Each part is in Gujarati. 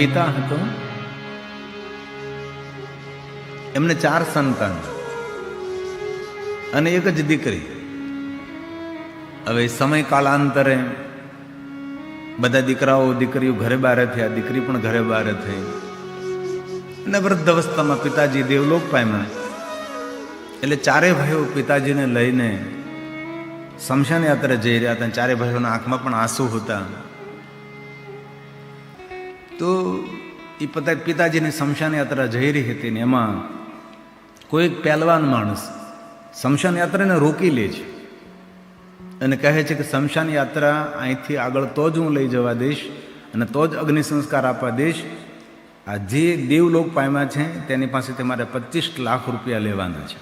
પિતા હતો, એમને 4 સંતાન અને એક જ દીકરી. હવે સમય કાલાંતરે બધા દીકરાઓ દીકરીઓ ઘરે બહાર થયા, દીકરી પણ ઘરે બહાર થઈ અને વૃદ્ધ અવસ્થામાં પિતાજી દેવલોક પામ્યા. એટલે 4 ભાઈઓ પિતાજીને લઈને શમશાન યાત્રા જઈ રહ્યા હતા. 4 ભાઈઓના આંખમાં પણ આંસુ હતા. તો એ પિતાજીની શમશાન યાત્રા જઈ રહી હતી ને એમાં કોઈ એક પહેલવાન માણસ શમશાન યાત્રાને રોકી લે છે અને કહે છે કે શમશાન યાત્રા અહીંથી આગળ તો જ હું લઈ જવા દઈશ અને તો જ અગ્નિ સંસ્કાર આપવા દઈશ. આ જે દેવલોક પામ્યા છે તેની પાસેથી મારે 25 લાખ રૂપિયા લેવાના છે.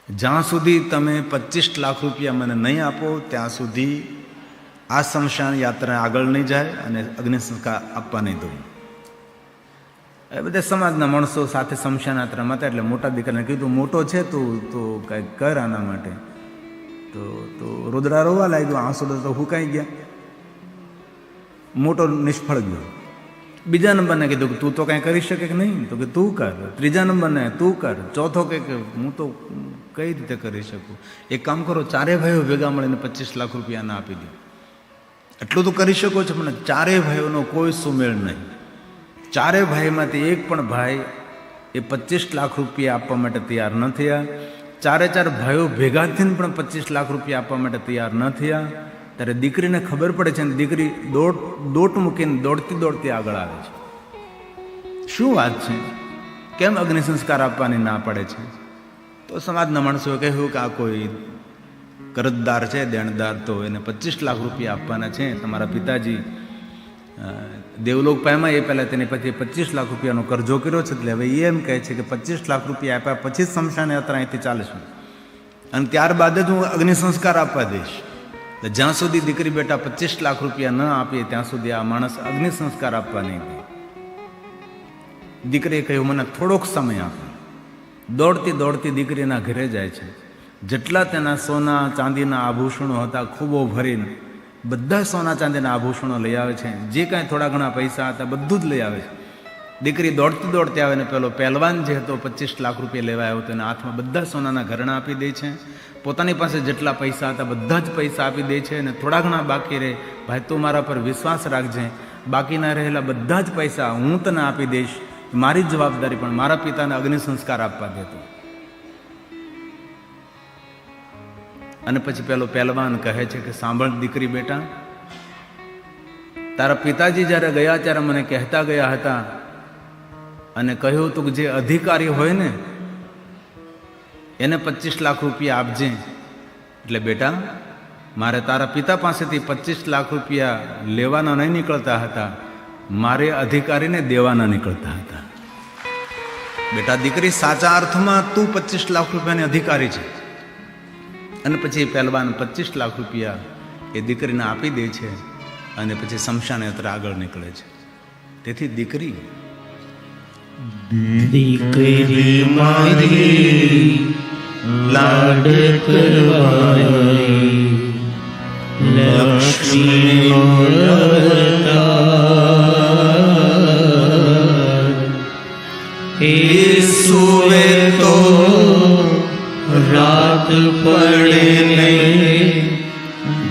જ્યાં સુધી તમે 25 લાખ રૂપિયા મને નહીં આપો ત્યાં સુધી આ શમશાન યાત્રા આગળ નહીં જાય અને અગ્નિ સંસ્કાર આપવા નહીં દઉં. એ બધા સમાજના માણસો સાથે શમશાન યાત્રામાં હતા. એટલે મોટા દીકરાને કીધું, મોટો છે તું તો કંઈક કર આના માટે. તો રુદ્રા રોવા લાગ્યો, આંસુ તો હુકાઈ ગયા. મોટો નિષ્ફળ ગયો. બીજા નંબરને કીધું કે તું તો કાંઈ કરી શકે કે નહીં? તો કે તું કર. ત્રીજા નંબરને તું કર. ચોથો કે હું તો કઈ રીતે કરી શકું? એક કામ કરો, 4 ભાઈઓ ભેગા મળીને 25 લાખ રૂપિયા ના આપી દો. એટલું તો કરી શકો છો, પણ 4 ભાઈઓનો કોઈ સુમેળ નહીં. 4 ભાઈમાંથી એક પણ ભાઈ એ 25 લાખ રૂપિયા આપવા માટે તૈયાર ન થયા. 4 ભાઈઓ ભેગા થઈને પણ 25 લાખ રૂપિયા આપવા માટે તૈયાર ન થયા. ત્યારે દીકરીને ખબર પડે છે અને દીકરી દોટ મૂકીને દોડતી આગળ આવે છે. શું વાત છે? કેમ અગ્નિ સંસ્કાર આપવાની ના પડે છે? તો સમાજના માણસોએ કહ્યું કે આ કોઈ કરજદાર છે, દેણદાર, તો એને 25 લાખ રૂપિયા આપવાના છે. તમારા પિતાજી દેવલોક પામ્યા એ પહેલાં તેની પછી 25 લાખ રૂપિયાનો કરજો કર્યો છે. એટલે હવે એમ કહે છે કે 25 લાખ રૂપિયા આપ્યા પછી જ શમશાન યાત્રા અહીંથી ચાલશે અને ત્યારબાદ જ હું અગ્નિ સંસ્કાર આપવા દઈશ. જ્યાં સુધી દીકરી બેટા 25 લાખ રૂપિયા ન આપીએ ત્યાં સુધી આ માણસ અગ્નિ સંસ્કાર આપવા નહીં દે. દીકરીએ કહ્યું, મને થોડોક સમય આપો. દોડતી દીકરીના ઘરે જાય છે. જેટલા તેના સોના ચાંદીના આભૂષણો હતા ખૂબો ભરીને બધા સોના ચાંદીના આભૂષણો લઈ આવે છે. જે કાંઈ થોડા ઘણા પૈસા હતા બધું જ લઈ આવે છે. દીકરી દોડતી આવે ને પેલો પહેલવાન જે હતો 25 લાખ રૂપિયા લેવા આવ્યો હતો એના હાથમાં બધા સોનાના ઘરેણાં આપી દે છે. પોતાની પાસે જેટલા પૈસા હતા બધા જ પૈસા આપી દે છે અને થોડા ઘણા બાકી રહે, ભાઈ તું મારા પર વિશ્વાસ રાખજે, બાકીના રહેલા બધા જ પૈસા હું તને આપી દઈશ, મારી જ જવાબદારી, પણ મારા પિતાને અગ્નિ સંસ્કાર આપવા દેતો. અને પછી પેલો પહેલવાન કહે છે કે સાંભળ દીકરી બેટા, તારા પિતાજી જ્યારે ગયા ત્યારે મને કહેતા ગયા હતા અને કહ્યું હતું કે જે અધિકારી હોય ને એને 25 લાખ રૂપિયા આપજે. એટલે બેટા મારે તારા પિતા પાસેથી 25 લાખ રૂપિયા લેવાના નહીં નીકળતા હતા, મારે અધિકારીને દેવાના નીકળતા હતા. બેટા દીકરી, સાચા અર્થમાં તું 25 લાખ રૂપિયાની અધિકારી છે. અને પછી પહેલવાન 25 લાખ રૂપિયા એ દીકરીને આપી દે છે અને પછી શમશાન યાત્રા આગળ નીકળે છે. તેથી દીકરી મારી લાડ કરવાય લક્ષ્મી એ સુવે તો રાત પડે ને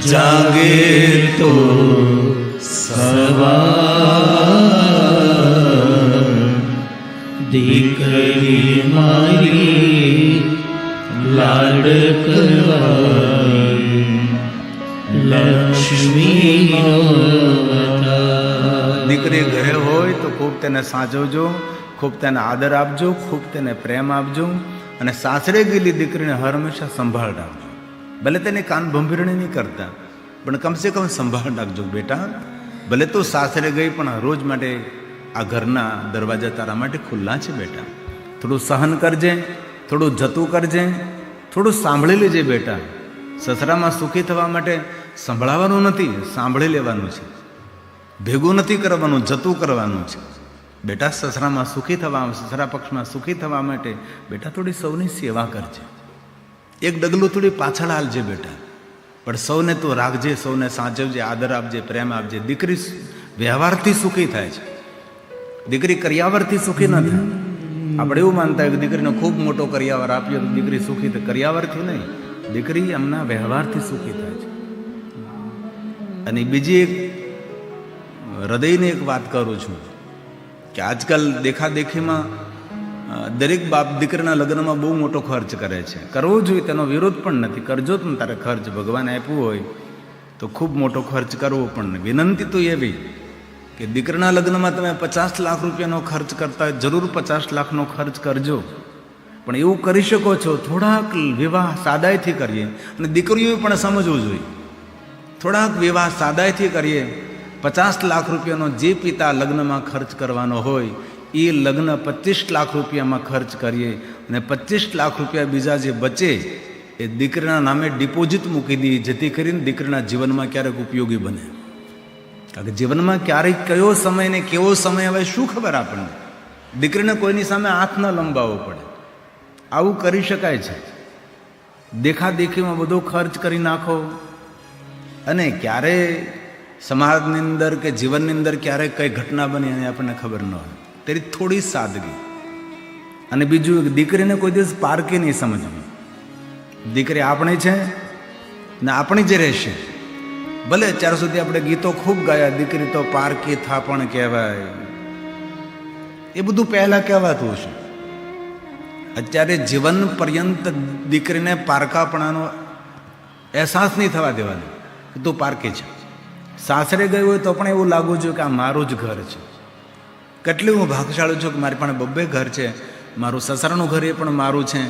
જાગે તો સવાર. દીકરી મારી લાડ કરવાય લક્ષ્મી. દીકરી ઘરે હોય તો ખૂબ તેને સાચવજો, ખૂબ તેને આદર આપજો, ખૂબ તેને પ્રેમ આપજો અને સાસરે ગયેલી દીકરીને હર હંમેશા સંભાળ રાખજો. ભલે તેને કાન ભંભીરણી નહીં કરતા પણ કમસે કમ સંભાળ રાખજો. બેટા ભલે તું સાસરે ગઈ પણ રોજ માટે આ ઘરના દરવાજા તારા માટે ખુલ્લા છે. બેટા થોડું સહન કરજે, થોડું જતું કરજે, થોડું સાંભળી લેજે. બેટા સસરામાં સુખી થવા માટે સંભળાવવાનું નથી, સાંભળી લેવાનું છે. ભેગું નથી કરવાનું, જતું કરવાનું છે. બેટા સસરામાં સુખી થવા, સસરા પક્ષમાં સુખી થવા માટે બેટા થોડી સૌની સેવા કરજે. એક ડગલું થોડી પાછળ હાલજે બેટા, પણ સૌને તું રાખજે, સૌને સાચવજે, આદર આપજે, પ્રેમ આપજે. દીકરી વ્યવહારથી સુખી થાય છે, દીકરી કરિયાવરથી સુખી ન થાય. આપણે એવું માનતા હોય કે દીકરીને ખૂબ મોટો કરિયાવર આપ્યો તો દીકરી સુખી થાય. કરિયાવરથી નહીં, દીકરી એમના વ્યવહારથી સુખી થાય છે. અને બીજી એક હૃદયની એક વાત કરું છું કે આજકાલ દેખાદેખીમાં દરેક બાપ દીકરીના લગ્નમાં બહુ મોટો ખર્ચ કરે છે. કરવો જોઈએ, તેનો વિરોધ પણ નથી. કરજો તમે તારે ખર્ચ, ભગવાન આપ્યું હોય તો ખૂબ મોટો ખર્ચ કરવો પણ નહીં. વિનંતી તો એવી કે દીકરીના લગ્નમાં તમે 50 લાખ રૂપિયાનો ખર્ચ કરતા હોય, જરૂર 50 લાખનો ખર્ચ કરજો, પણ એવું કરી શકો છો થોડાક વિવાહ સાદાઈથી કરીએ. અને દીકરીઓએ પણ સમજવું જોઈએ, થોડાક વિવાહ સાદાઈથી કરીએ. 50 લાખ રૂપિયાનો જે પિતા લગ્નમાં ખર્ચ કરવાનો હોય એ લગ્ન 25 લાખ રૂપિયામાં ખર્ચ કરીએ અને 25 લાખ રૂપિયા બીજા જે બચે એ દીકરીના નામે ડિપોઝિટ મૂકી દઈએ, જેથી કરીને દીકરીના જીવનમાં ક્યારેક ઉપયોગી બને. કારણ કે જીવનમાં ક્યારેક કયો સમય ને કેવો સમય આવે શું ખબર આપણને. દીકરીને કોઈની સામે હાથ ન લંબાવવો પડે. આવું કરી શકાય છે. દેખાદેખીમાં બધો ખર્ચ કરી નાખો અને ક્યારે સમાજની અંદર કે જીવનની અંદર ક્યારેક કઈ ઘટના બની અને આપણને ખબર ન હોય. તેની થોડી સાદગી. અને બીજું, દીકરીને કોઈ દિવસ પારકી નહીં સમજવી. દીકરી આપણી છે ને આપણી જ રહેશે. ભલે અત્યાર સુધી આપણે ગીતો ખૂબ ગાયા, દીકરી તો પારકી થા પણ કહેવાય, એ બધું પહેલા કહેવાતું હશે. અત્યારે જીવન પર્યંત દીકરીને પારકાપણાનો અહેસાસ નહીં થવા દેવાનો કે તું પારકી છે. સાસરે ગઈ હોય તો પણ એવું લાગવું જોઈએ કે આ મારું જ ઘર છે. કેટલી હું ભાગશાળી છું કે મારી પાસે 2 ઘર છે. મારું સસરાનું ઘર એ પણ મારું છે,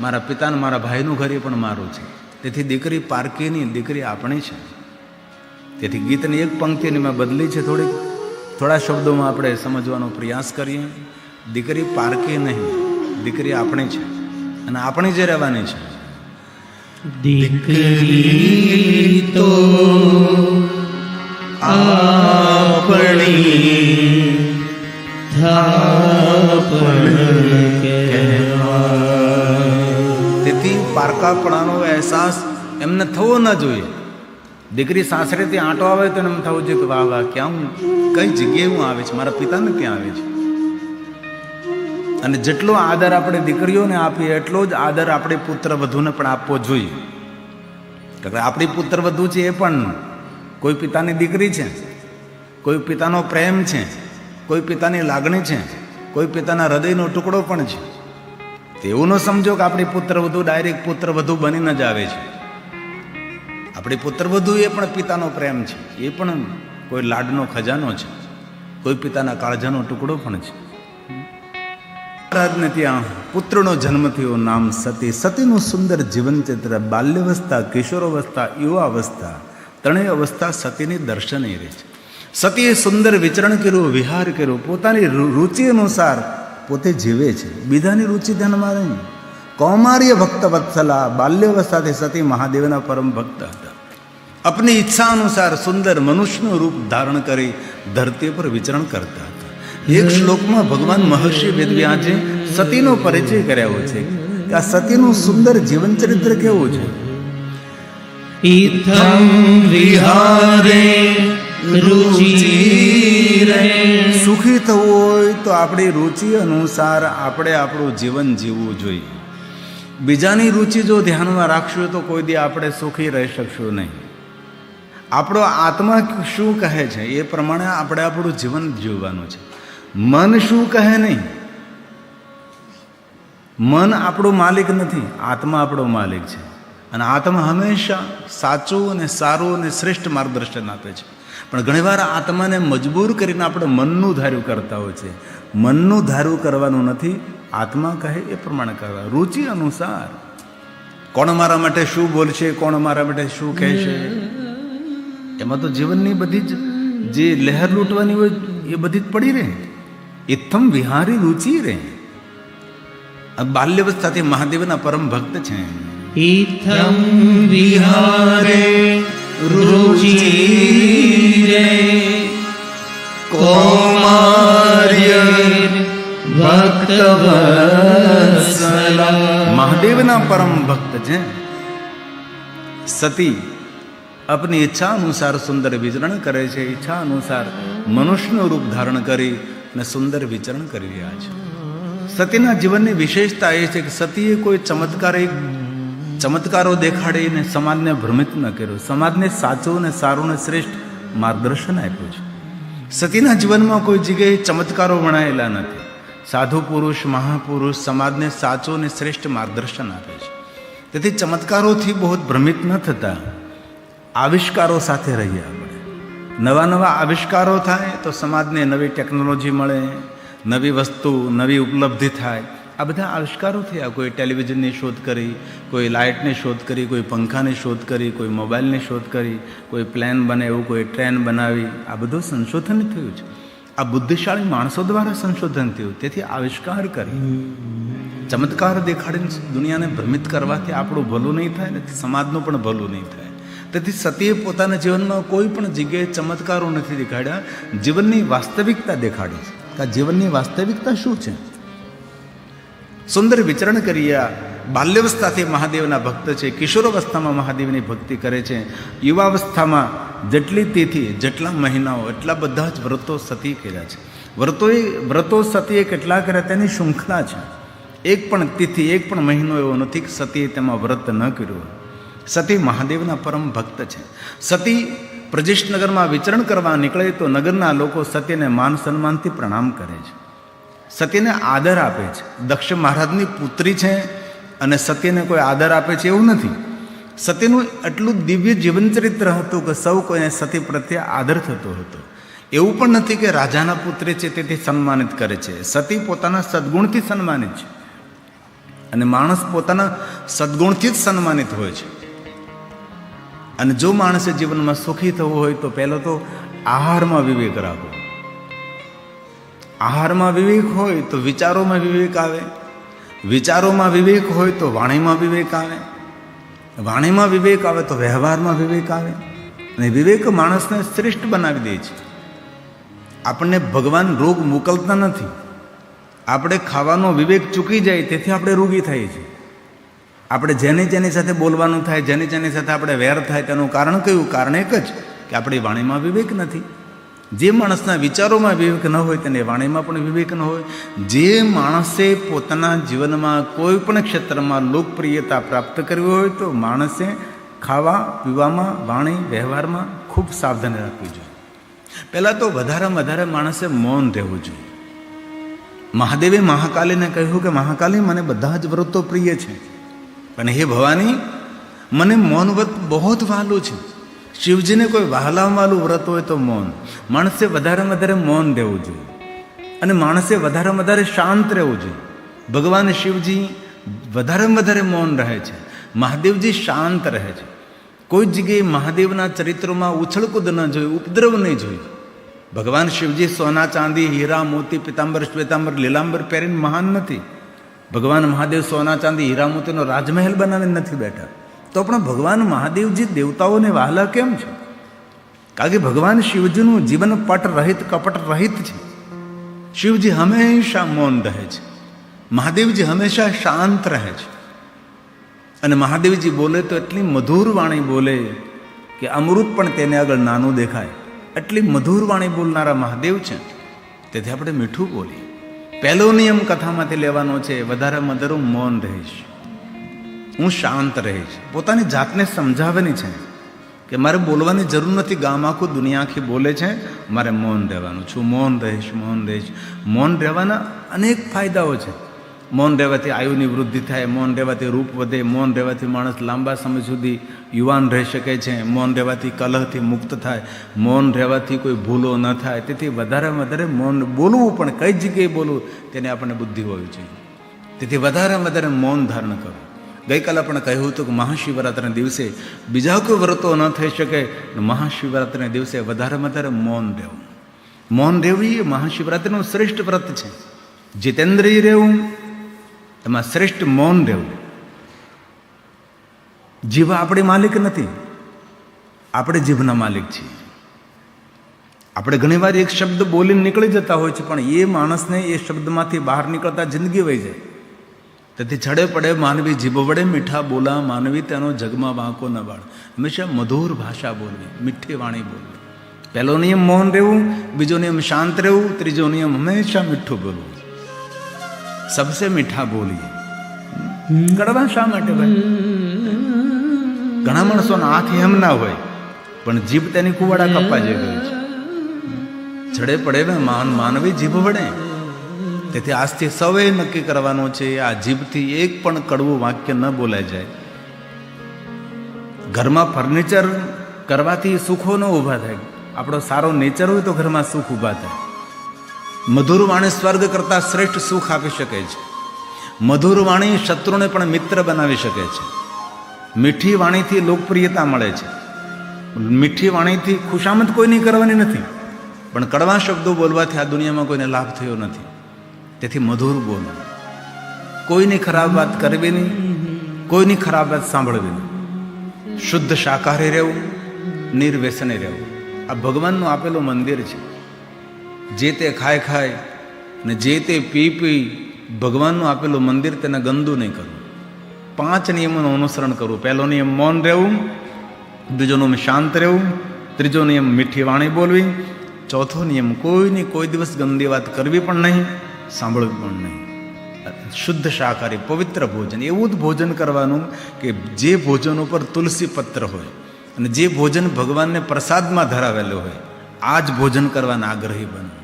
મારા પિતાને મારા ભાઈનું ઘર એ પણ મારું છે. તેથી દીકરી પારકી નહીં, દીકરી આપણી છે. તેથી ગીતની એક પંક્તિની મેં બદલી છે, થોડા શબ્દોમાં આપણે સમજવાનો પ્રયાસ કરીએ. દીકરી પારકી નહીં, દીકરી આપણી છે અને આપણી જે રહેવાની છે. દીકરી તો આપણી તેથી પારકાપણાનો અહેસાસ એમને થવો ન જોઈએ. દીકરી સાસરેથી આંટો આવે તો એમ થવું જોઈએ કે વાહ વાહ, ક્યાં હું, કઈ જગ્યાએ હું આવે છે, મારા પિતાને ક્યાં આવે છે. અને જેટલો આદર આપણે દીકરીઓને આપીએ એટલો જ આદર આપણે પુત્ર વધુને પણ આપવો જોઈએ. કારણ કે આપણી પુત્ર વધુ છે એ પણ કોઈ પિતાની દીકરી છે, કોઈ પિતાનો પ્રેમ છે, કોઈ પિતાની લાગણી છે, કોઈ પિતાના હૃદયનો ટુકડો પણ છે. તેવું ન સમજો કે આપણી પુત્ર વધુ ડાયરેક્ટ પુત્ર વધુ બનીને જ આવે છે. આપણી પુત્ર વધુ એ પણ પિતાનો પ્રેમ છે, એ પણ કોઈ લાડનો ખજાનો છે, કોઈ પિતાના કાળજાનો ટુકડો પણ છે. મહારાજને ત્યાં પુત્રનો જન્મ થયો, નામ સતી. સતીનું સુંદર જીવન ચિત્ર, બાલ્યાવસ્થા, કિશોરાવસ્થા, યુવાવસ્થા, ત્રણેય અવસ્થા સતીની દર્શને રહે છે. સતીએ સુંદર વિચરણ કર્યું, વિહાર કર્યો, પોતાની રુચિ અનુસાર પોતે જીવે છે, બીજાની રુચિ ધ્યાનમાં નહીં. કૌમાર્ય ભક્ત વત્સલા, બાલ્યાવસ્થાથી સતી મહાદેવના પરમ ભક્ત હતા. अपनी ઈચ્છા અનુસાર સુંદર મનુષ્યનું રૂપ ધારણ કરી ધરતી પર વિચરણ કરતા હતા. એક શ્લોકમાં ભગવાન મહર્ષિ વેદવ્યાસે સતીનો પરિચય કર્યો છે કે આ સતીનું સુંદર જીવન ચરિત્ર કેવું છે. ઇથં વિહારે રુચિરે, સુખી થવું હોય તો આપણી રુચિ અનુસાર આપણે આપણું જીવન જીવવું જોઈએ. બીજાની રુચિ જો ધ્યાનમાં રાખશું તો કોઈ દી આપણે સુખી રહી શકશું નહીં. આપણો આત્મા શું કહે છે એ પ્રમાણે આપણે આપણું જીવન જીવવાનું છે. મન શું કહે નહીં. મન આપણો માલિક નથી, આત્મા આપણો માલિક છે. અને આત્મા હંમેશા સાચું અને સારું અને શ્રેષ્ઠ માર્ગદર્શન આપે છે. પણ ઘણીવાર આત્માને મજબૂર કરીને આપણે મનનું ધાર્યું કરતા હોય છે. મનનું ધાર્યું કરવાનું નથી, આત્મા કહે એ પ્રમાણે કરવા, રુચિ અનુસાર. કોણ મારા માટે શું બોલશે, કોણ મારા માટે શું કહેશે, એમાં તો જીવનની બધી જ જે લહેર લૂંટવાની હોય એ બધી જ પડી રહે. ઇથમ વિહારી રુચિ રહે. બાલ્યાવસ્થાથી મહાદેવના પરમ ભક્ત છે. ઇથં વિહારે રુચિરે, કૌમાર્ય ભક્તવત્સલા. મહાદેવના પરમ ભક્ત છે. સતી अपनी इच्छा अनुसार सुंदर विचरण करे છે. ઈચ્છા અનુસાર મનુષ્યનું રૂપ ધારણ કરી અને સુંદર વિચરણ કરી રહ્યા છે. સતીના જીવનની વિશેષતા એ છે કે સતીએ કોઈ ચમત્કારો દેખાડીને સમાજને ભ્રમિત ન કર્યો. સમાજને સાચું ને સારું ને શ્રેષ્ઠ માર્ગદર્શન આપ્યું છે. સતીના જીવનમાં કોઈ જગ્યાએ ચમત્કારો વણાયેલા નથી. સાધુ પુરુષ, મહાપુરુષ સમાજને સાચું અને શ્રેષ્ઠ માર્ગદર્શન આપે છે. તેથી ચમત્કારોથી બહુ ભ્રમિત ન થતા આવિષ્કારો સાથે રહીએ. આપણે નવા નવા આવિષ્કારો થાય તો સમાજને નવી ટેકનોલોજી મળે, નવી વસ્તુ, નવી ઉપલબ્ધિ થાય. આ બધા આવિષ્કારો થયા. કોઈ ટેલિવિઝનની શોધ કરી, કોઈ લાઇટની શોધ કરી, કોઈ પંખાની શોધ કરી, કોઈ મોબાઈલની શોધ કરી, કોઈ પ્લેન બને એવું, કોઈ ટ્રેન બનાવી. આ બધું સંશોધન થયું છે. આ બુદ્ધિશાળી માણસો દ્વારા સંશોધન થયું. તેથી આવિષ્કાર કરી, ચમત્કાર દેખાડીને દુનિયાને ભ્રમિત કરવાથી આપણું ભલું નહીં થાય ને સમાજનું પણ ભલું નહીં થાય. તેથી સતીએ પોતાના જીવનમાં કોઈ પણ જગ્યાએ ચમત્કારો નથી દેખાડ્યા, જીવનની વાસ્તવિકતા દેખાડી છે. કે આ જીવનની વાસ્તવિકતા શું છે? સુંદર વિચરણ કરીએ. બાલ્યાવસ્થાથી મહાદેવના ભક્ત છે. કિશોરાવસ્થામાં મહાદેવની ભક્તિ કરે છે. યુવાવસ્થામાં જેટલી તિથિ, જેટલા મહિનાઓ, એટલા બધા જ વ્રતો સતી કર્યા છે. વ્રતો સતીએ કેટલા કર્યા તેની શૃંખલા છે. એક પણ તિથિ, એક પણ મહિનો એવો નથી કે સતીએ તેમાં વ્રત ન કર્યું. સતી મહાદેવના પરમ ભક્ત છે. સતી પ્રજેશનગરમાં વિચરણ કરવા નીકળે તો નગરના લોકો સતીને માન સન્માનથી પ્રણામ કરે છે, સતીને આદર આપે છે. દક્ષ મહારાજની પુત્રી છે અને સતીને કોઈ આદર આપે છે એવું નથી. સતીનું એટલું દિવ્ય જીવનચરિત્ર હતું કે સૌ કોઈને સતી પ્રત્યે આદર થતો હતો. એવું પણ નથી કે રાજાના પુત્રી છે તેથી સન્માનિત કરે છે. સતી પોતાના સદગુણથી સન્માનિત છે અને માણસ પોતાના સદગુણથી જ સન્માનિત હોય છે. અને જો માણસે જીવનમાં સુખી થવું હોય તો પહેલો તો આહારમાં વિવેક રાખવો. આહારમાં વિવેક હોય તો વિચારોમાં વિવેક આવે, વિચારોમાં વિવેક હોય તો વાણીમાં વિવેક આવે, વાણીમાં વિવેક આવે તો વ્યવહારમાં વિવેક આવે. અને વિવેક માણસને શ્રેષ્ઠ બનાવી દે છે. આપણને ભગવાન રોગ મોકલતા નથી. આપણે ખાવાનો વિવેક ચૂકી જાય તેથી આપણે રોગી થઈએ છીએ. આપણે જેની સાથે બોલવાનું થાય, જેની સાથે આપણે વેર થાય તેનું કારણ કયું? કારણ એક જ કે આપણી વાણીમાં વિવેક નથી. જે માણસના વિચારોમાં વિવેક ન હોય તેને વાણીમાં પણ વિવેક ન હોય. જે માણસે પોતાના જીવનમાં કોઈ પણ ક્ષેત્રમાં લોકપ્રિયતા પ્રાપ્ત કરવી હોય તો માણસે ખાવા પીવામાં, વાણી વ્યવહારમાં ખૂબ સાવધાન રાખવી જોઈએ. પહેલાં તો વધારેમાં વધારે માણસે મૌન રહેવું જોઈએ. મહાદેવે મહાકાલીને કહ્યું કે મહાકાલી, મને બધા જ વ્રતો પ્રિય છે, પણ હે ભવાની, મને મૌન વ્રત બહુ જ વહાલું છે. શિવજીને કોઈ વહાલાવાળું વ્રત હોય તો મૌન. માણસે વધારેમાં વધારે મૌન રહેવું જોઈએ અને માણસે વધારેમાં વધારે શાંત રહેવું જોઈએ. ભગવાન શિવજી વધારેમાં વધારે મૌન રહે છે, મહાદેવજી શાંત રહે છે. કોઈ જગ્યાએ મહાદેવના ચરિત્રોમાં ઉછળકૂદ ન જોઈ, ઉપદ્રવ નહીં જોઈ. ભગવાન શિવજી સોના ચાંદી, હીરા મોતી, પિતાંબર શ્વેતાંબર લીલાંબર પહેરીને મહાન નથી. ભગવાન મહાદેવ સોના ચાંદી હીરા મોતીનો રાજમહેલ બનાવીને નથી બેઠા. તો પણ ભગવાન મહાદેવજી દેવતાઓને વહાલા કેમ છે? કારણ કે ભગવાન શિવજીનું જીવન પટ રહિત, કપટ રહિત છે. શિવજી હંમેશા મૌન રહે છે, મહાદેવજી હંમેશા શાંત રહે છે. અને મહાદેવજી બોલે તો એટલી મધુર વાણી બોલે કે અમૃત પણ તેને આગળ નાનું દેખાય. એટલી મધુર વાણી બોલનારા મહાદેવ છે. તેથી આપણે મીઠું બોલીએ. પહેલો નિયમ કથામાંથી લેવાનો છે, વધારેમાં વધારે હું મૌન રહીશ, હું શાંત રહીશ. પોતાની જાતને સમજાવવાની છે કે મારે બોલવાની જરૂર નથી. ગામ આખું, દુનિયા આખી બોલે છે, મારે મૌન રહેવાનું છું. મૌન રહીશ, મૌન રહીશ. મૌન રહેવાના અનેક ફાયદાઓ છે. મૌન રહેવાથી આયુની વૃદ્ધિ થાય, મૌન રહેવાથી રૂપ વધે, મૌન રહેવાથી માણસ લાંબા સમય સુધી યુવાન રહી શકે છે, મૌન રહેવાથી કલહથી મુક્ત થાય, મૌન રહેવાથી કોઈ ભૂલો ન થાય. તેથી વધારેમાં વધારે મૌન બોલવું, પણ કઈ જગ્યાએ બોલવું તેને આપણને બુદ્ધિ હોવી જોઈએ. તેથી વધારેમાં વધારે મૌન ધારણ કરો. ગઈકાલે પણ કહ્યું હતું કે મહાશિવરાત્રિના દિવસે બીજા કોઈ વ્રતો ન થઈ શકે, મહાશિવરાત્રિના દિવસે વધારેમાં વધારે મૌન રહેવું. મૌન રહેવું એ મહાશિવરાત્રિનું શ્રેષ્ઠ વ્રત છે. જીતેન્દ્રિય રહેવું, એમાં શ્રેષ્ઠ મૌન રહેવું. જીવ આપણી માલિક નથી, આપણે જીભના માલિક છીએ. આપણે ઘણીવાર એક શબ્દ બોલીને નીકળી જતા હોય છે, પણ એ માણસને એ શબ્દમાંથી બહાર નીકળતા જિંદગી વહી જાય. તેથી છડે પડે માનવી જીભ વડે મીઠા બોલા, માનવી તેનો જગમાં વાંકો ન બાળ. હંમેશા મધુર ભાષા બોલવી, મીઠી વાણી બોલવી. પહેલો નિયમ મૌન રહેવું, બીજો નિયમ શાંત રહેવું, ત્રીજો નિયમ હંમેશા મીઠું બોલવું. સબસે મીઠા બોલીએ. કડવા શા માટે ભાઈ? ઘણા માણસોના આંખ એમ ના હોય, પણ જીભ તેની કુવાડા કપા જેવી હોય છે. જડે પડે ને માનવી જીભ વડે. તેથી આજથી સૌએ નક્કી કરવાનું છે, આ જીભથી એક પણ કડવું વાક્ય ન બોલાય જાય. ઘરમાં ફર્નિચર કરવાથી સુખો ન ઊભા થાય. આપણો સારો નેચર હોય તો ઘરમાં સુખ ઊભા થાય. મધુર વાણી સ્વર્ગ કરતાં શ્રેષ્ઠ સુખ આપી શકે છે. મધુર વાણી શત્રુને પણ મિત્ર બનાવી શકે છે. મીઠી વાણીથી લોકપ્રિયતા મળે છે. મીઠી વાણીથી ખુશામત કોઈની કરવાની નથી, પણ કડવા શબ્દો બોલવાથી આ દુનિયામાં કોઈને લાભ થયો નથી. તેથી મધુર બોલો. કોઈની ખરાબ વાત કરવી નહીં, કોઈની ખરાબ વાત સાંભળવી નહીં. શુદ્ધ શાકાહારી રહેવું, નિર્વ્યસને રહેવું. આ ભગવાનનું આપેલું મંદિર છે. જે તે ખાય ને જે તે પી ભગવાનનું આપેલું મંદિર, તેને ગંદુ નહીં કરવું. 5 નિયમોનું અનુસરણ કરવું. પહેલો નિયમ મૌન રહેવું, બીજો નિયમ શાંત રહેવું, ત્રીજો નિયમ મીઠી વાણી બોલવી, ચોથો નિયમ કોઈની કોઈ દિવસ ગંદી વાત કરવી પણ નહીં, સાંભળવી પણ નહીં. શુદ્ધ શાકાહારી પવિત્ર ભોજન, એવું જ ભોજન કરવાનું કે જે ભોજન ઉપર તુલસી પત્ર હોય અને જે ભોજન ભગવાનને પ્રસાદમાં ધરાવેલું હોય, આ જ ભોજન કરવાના આગ્રહી બનવું.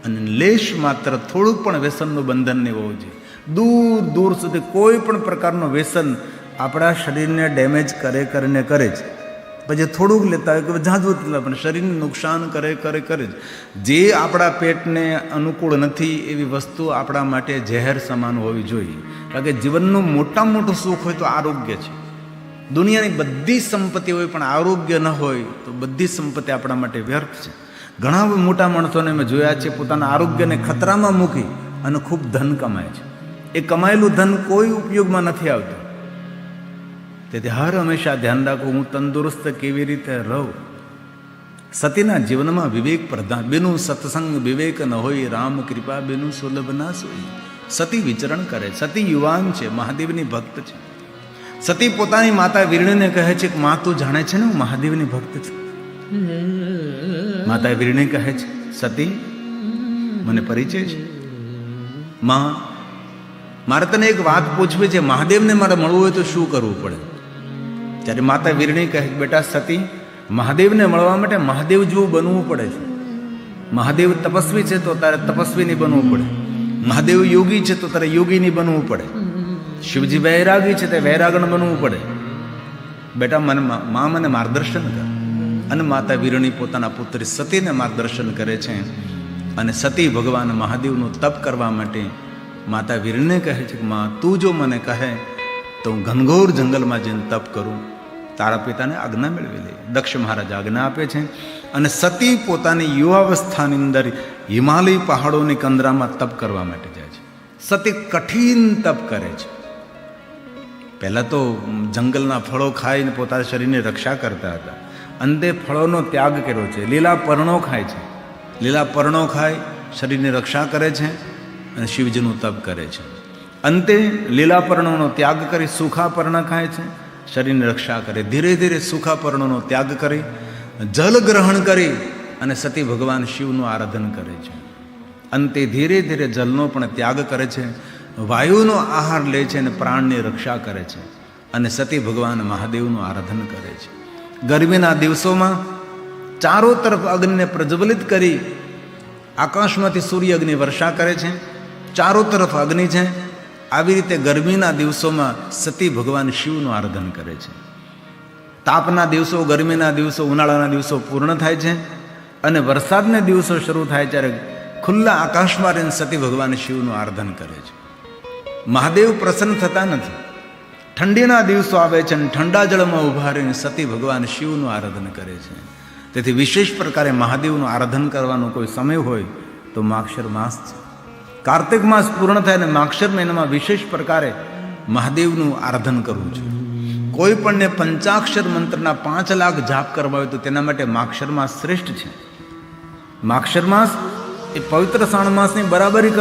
અને લેશ માત્ર થોડુંક પણ વ્યસનનું બંધન નહીં હોવું જોઈએ. દૂર દૂર સુધી કોઈ પણ પ્રકારનું વ્યસન આપણા શરીરને ડેમેજ કરે જ. પછી થોડુંક લેતા હોય કે ઝાઝું લેતા, પણ શરીરને નુકસાન કરે જ. જે આપણા પેટને અનુકૂળ નથી એવી વસ્તુ આપણા માટે ઝેર સમાન હોવી જોઈએ. કારણ કે જીવનનું મોટામાં મોટું સુખ હોય તો આરોગ્ય છે. દુનિયાની બધી સંપત્તિ હોય પણ આરોગ્ય ન હોય તો બધી સંપત્તિ આપણા માટે વ્યર્થ છે. ઘણા મોટા માણસોને મેં જોયા છે, પોતાના આરોગ્યને ખતરામાં મૂકી અને ખૂબ ધન કમાય છે. એ કમાયેલું ધન કોઈ ઉપયોગમાં નથી આવતું. તેથી હર હંમેશા ધ્યાન રાખવું, હું તંદુરસ્ત કેવી રીતે રહું. સતીના જીવનમાં વિવેક પ્રધાન. બેનું સત્સંગ વિવેક ન હોય, રામ કૃપા બેનું સુલભ ના સોઈ. સતી વિચરણ કરે. સતી યુવાન છે, મહાદેવની ભક્ત છે. સતી પોતાની માતા વીરણીને કહે છે કે માં, તું જાણે છે ને હું મહાદેવની ભક્ત છું. માતા વીરણી કહે છે, સતી મને પરિચય છે. માં, મારે તને એક વાત પૂછવી છે, મહાદેવને મારે મળવું હોય તો શું કરવું પડે? ત્યારે માતા વીરણી કહે, બેટા સતી, મહાદેવને મળવા માટે મહાદેવ જેવું બનવું પડે છે. મહાદેવ તપસ્વી છે તો તારે તપસ્વીની બનવું પડે. મહાદેવ યોગી છે તો તારે યોગીની બનવું પડે. શિવજી વૈરાગી છે તે વૈરાગણ બનવું પડે. બેટા મને માર્ગદર્શન કર. અને માતા વીરણી પોતાના પુત્રી સતીને માર્ગદર્શન કરે છે. અને સતી ભગવાન મહાદેવનું તપ કરવા માટે માતા વીરને કહે છે કે માં, તું જો મને કહે તો હું ઘનઘોર જંગલમાં જઈને તપ કરું. તારા પિતાને આજ્ઞા મેળવી લે. દક્ષ મહારાજ આજ્ઞા આપે છે. અને સતી પોતાની યુવાવસ્થાની અંદર હિમાલય પહાડોની કંદરામાં તપ કરવા માટે જાય છે. સતી કઠિન તપ કરે છે. પહેલાં તો જંગલના ફળો ખાઈને પોતાના શરીરની રક્ષા કરતા હતા. અંતે ફળોનો ત્યાગ કર્યો છે. લીલા પર્ણો ખાય છે. લીલા પર્ણો ખાય, શરીરની રક્ષા કરે છે અને શિવજીનું તપ કરે છે. અંતે લીલા પર્ણોનો ત્યાગ કરી સૂખા પર્ણ ખાય છે, શરીરની રક્ષા કરે. ધીરે ધીરે સૂખા પર્ણોનો ત્યાગ કરી જલ ગ્રહણ કરી અને સતી ભગવાન શિવનું આરાધન કરે છે. અંતે ધીરે ધીરે જલનો પણ ત્યાગ કરે છે, વાયુનો આહાર લે છે અને પ્રાણની રક્ષા કરે છે. અને સતી ભગવાન મહાદેવનું આરાધન કરે છે. ગરમીના દિવસોમાં ચારો તરફ અગ્નિને પ્રજ્વલિત કરી આકાશમાંથી સૂર્ય અગ્નિ વર્ષા કરે છે. ચારો તરફ અગ્નિ છે. આવી રીતે ગરમીના દિવસોમાં સતી ભગવાન શિવનું આરાધન કરે છે. તાપના દિવસો, ગરમીના દિવસો, ઉનાળાના દિવસો પૂર્ણ થાય છે અને વરસાદના દિવસો શરૂ થાય ત્યારે ખુલ્લા આકાશમાં રહીને સતી ભગવાન શિવનું આરાધન કરે છે. મહાદેવ પ્રસન્ન થતા નથી. ઠંડીના દિવસો આવે છે અને ઠંડા જળમાં ઊભા રહીને સતી ભગવાન શિવનું આરાધન કરે છે. તેથી વિશેષ પ્રકારે મહાદેવનું આરાધન કરવાનો કોઈ સમય હોય તો માગશર માસ છે. કાર્તિક માસ પૂર્ણ થાય અને માગશર મહિનામાં વિશેષ પ્રકારે મહાદેવનું આરાધન કરવું છે. કોઈ પણને પંચાક્ષર મંત્રના 5 લાખ જાપ કરવા હોય તો તેના માટે માગશર માસ શ્રેષ્ઠ છે. માગશર માસ એ પવિત્ર શ્રાવણ માસની બરાબરી